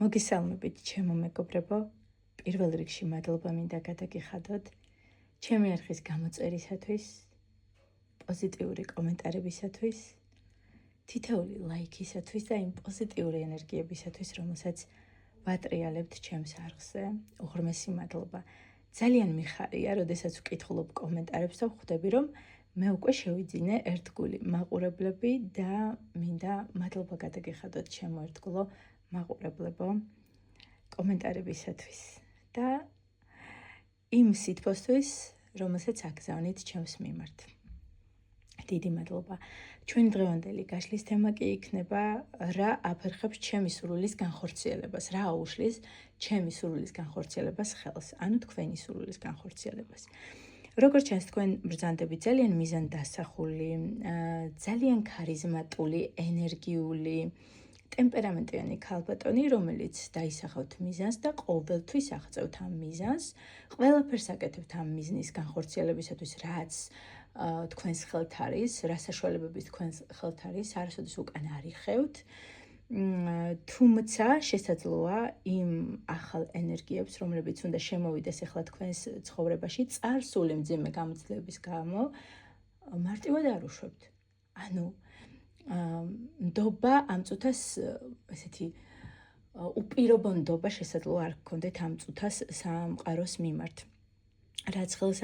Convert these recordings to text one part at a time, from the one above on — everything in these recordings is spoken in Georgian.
მოგესალმებით, ჩემო მეგობრებო, პირველ რიგში მადლობა მინდა გადაგიხადოთ ჩემი არხის გამოწერისათვის, პოზიტიური კომენტარებისათვის, თითოეული ლაიქისათვის და იმ პოზიტიური ენერგიებისათვის, რომელსაც ვატრიალებთ ჩემს არხზე. უღრმესი მადლობა. ძალიან მიხარია, როდესაც ვკითხულობ კომენტარებს და ვხვდები, რომ მე უკვე შევიძინე ერთგული მაყურებლები და მინდა მადლობა გადაგიხადოთ ჩემო ერთგულო მაყურებლებო კომენტარებისათვის და იმ სითბოსთვის, რომელსაც აგზავნით ჩემს მიმართ. დიდი მადლობა. ჩვენი დღევანდელი გაშლის თემა კი იქნება რა აფერხებს ჩემი სურვილის განხორციელებას, რა აუშლის ჩემი სურვილის განხორციელებას ხელს, ანუ თქვენი სურვილის განხორციელებას. როგორც ჩანს, თქვენ ბრძანდები ძალიან მიზანდასახული, ძალიან ქარიზმატული, ენერგიული, ტემპერამენტიანი ქალბატონი, რომელიც დაისახავთ მიზანს და ყოველთვის აღწევთ ამ მიზანს, ყველაფერს აკეთებთ ამ მიზნის განხორციელებისათვის, რაც თქვენს ხელთ არის, რა საშუალებების თქვენს ხელთ არის, არასოდეს უკან არ იხევთ. თუმცა შესაძლოა იმ ახალ ენერგიებს, რომლებიც უნდა შემოვიდეს ახლა თქვენს ცხოვრებაში, წარსული მძიმე გამოცდილების გამო მარტივად არ უშვებთ. ანუ ნდობა ამ წუთას ესეთი უპირობო ნდობა შესაძლოა არ გქონდეთ ამ წუთას სამყაროს მიმართ. რაც ხელს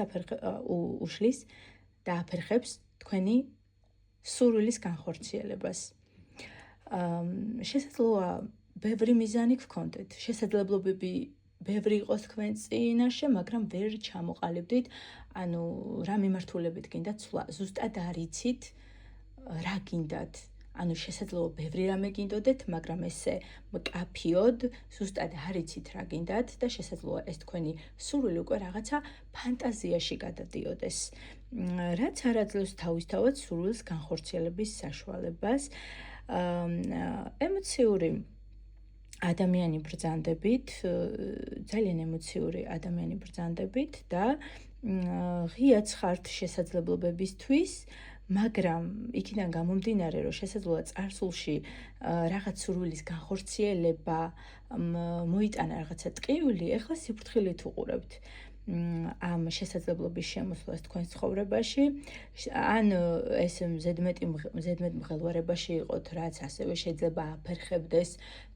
უშლის და აფერხებს თქვენი სურვილის განხორციელებას. შესაძლოა ბევრი მიზანი გქონდეთ, შესაძლებლობები ბევრი იყოს თქვენ წინაშე, მაგრამ ვერ ჩამოყალიბდით, ანუ რა მიმართულებით გინდათ ცვლა, ზუსტად არ იცით რა გინდათ. ანუ შესაძლოა ბევრი რამე გინდოდეთ, მაგრამ ესე მკაფიოდ ზუსტად არ იცით რა გინდათ და შესაძლოა ეს თქვენი სურვილი უკვე რაღაცა ფანტაზიაში გადადიოდეს. რაც არ აძლევს თავისთავად სურვილის განხორციელების საშუალებას. ემოციური ადამიანი ბრძანდებით, ძალიან ემოციური ადამიანი ბრძანდებით და ღიაც ხართ შესაძლებლობებისთვის, მაგრამ იქიდან გამომდინარე, რომ შესაძლოა წარსულში რაღაც სურვილის განხორციელება მოიტანა რაღაცა ტყივილი, ეხლა სიფრთხილით უყურებთ ამ შესაძლებლობის შემოსვლას თქვენს ცხოვრებაში, ან ეს ზედმეტ მღელვარებაში იყოთ, რაც ასევე შეიძლება აფერხებდეს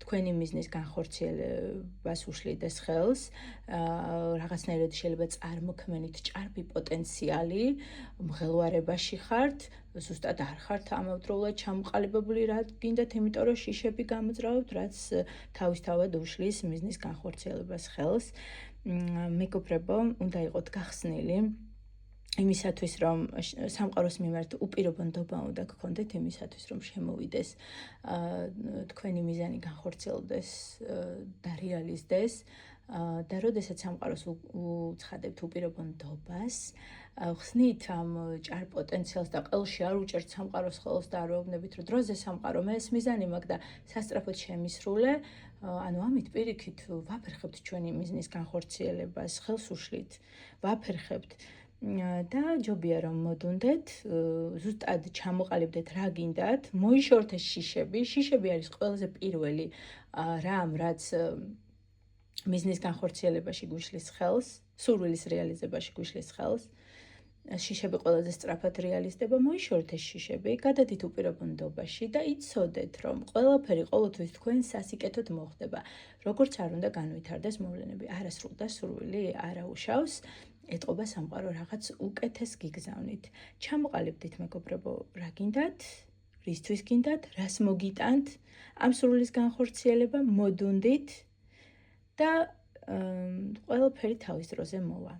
თქვენი მიზნის განხორციელებას უშლიდეს ხელს, რაღაცნაირად შეიძლება წარმოქმნით ჭარბი პოტენციალი, მღელვარებაში ხართ, ზუსტად არ ხართ ამავდროულად ჩამოყალიბებული რა გინდათ, იმიტომ რომ შიშები გამოძრავებთ, რაც თავისთავად უშლის მიზნის განხორციელებას ხელს. მეგობრებო, უნდა იყოთ გახსნილი იმისათვის, რომ სამყაროს მიმართ უპირობო ნდობა უნდა გქონდეთ იმისათვის, რომ შემოვიდეს თქვენი მიზანი განხორციელდეს და რეალიზდეს და როდესაც სამყაროს უცხადებთ უპირობო ნდობას, ხსნით ამ ჭარ პოტენციალს და ყელში არ უჭერთ სამყაროს ხელს და არ ვეუბნებით, რომ დროზე სამყარო მე ეს მიზანი მაქვს და სასწრაფოდ შემისრულე, ანუ ამით პირიქით ვაფერხებთ ჩვენი მიზნის განხორციელებას, ხელს უშლით, ვაფერხებთ და ჯობია რომ მოდუნდეთ, ზუსტად ჩამოყალიბდეთ რა გინდათ, მოიშორეთ ეს შიშები. შიშები არის ყველაზე პირველი რამ, რაც მიზნის განხორციელებაში გვიშლის ხელს, სურვილის რეალიზებაში გვიშლის ხელს. შიშები ყველაზე სწრაფად რეალიზდება, მოიშორეთ ეს შიშები, გადადით უპირობო ნდობაში და იცოდეთ, რომ ყველაფერი ყოველთვის თქვენ სასიკეთოდ მოხდება. როგორც არ უნდა განვითარდეს მოვლენები, არასრულ და სურვილი არაუშავს, ეტყობა სამყარო რაღაც უკეთეს გიგზავნით. ჩამოყალიბდით მეგობრებო, რა გინდათ, რისთვის გინდათ, რას მოგიტანთ, ამ სურვილის განხორციელება მოდუნდით და ყველაფერი თავის დროზე მოვა.